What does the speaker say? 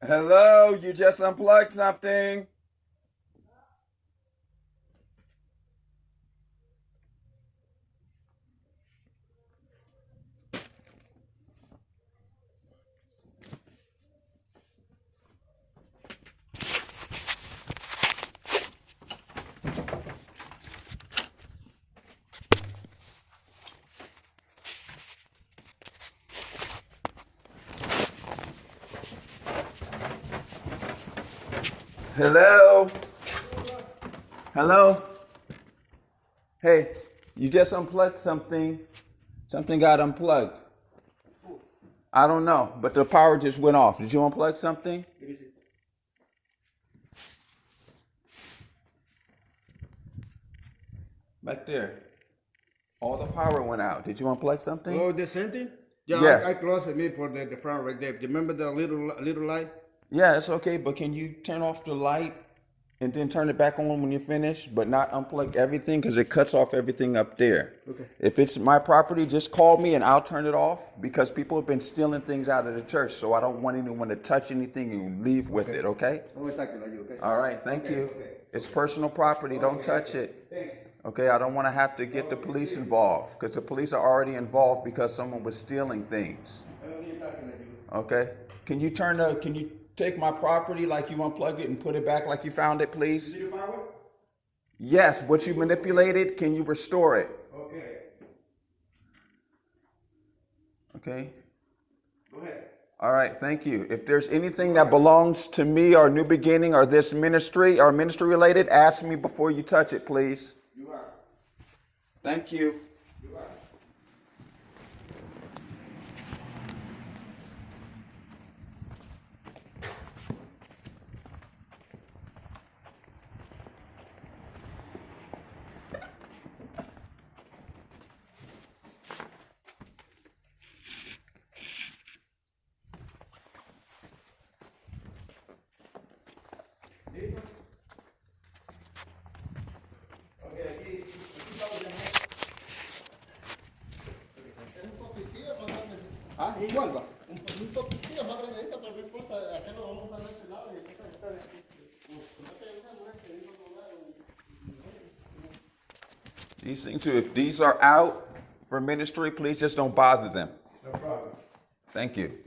Hello, you just unplugged something. Hello? Hello? Hey, you just unplugged something. Something got unplugged. I don't know, but the power just went off. Did you unplug something? Back there. All the power went out. Did you unplug something? Oh, the same. Yeah, Yeah. I closed it for the front right there. Remember the little light? Yeah, it's okay, but can you turn off the light and then turn it back on when you're finished, but not unplug everything because it cuts off everything up there. Okay. If it's my property, just call me and I'll turn it off because people have been stealing things out of the church, so I don't want anyone to touch anything and leave with it, okay? Always talking like you, okay? All right, thank you. Okay. It's personal property, don't touch it. Okay, I don't want to have to get the police involved because the police are already involved because someone was stealing things. Okay, can you take my property like you unplugged it and put it back like you found it, please? Is it your power? Yes, what you manipulated, can you restore it? Okay. Okay. Go ahead. All right, thank you. If there's anything that belongs to me or New Beginning or this ministry or ministry related, ask me before you touch it, please. You are. Thank you. You are. Ah, igual va. Un poquitito más grandecita, pero no importa, acá lo vamos a dar este lado y acá está. These things too, if these are out for ministry, please just don't bother them. No problem. Thank you.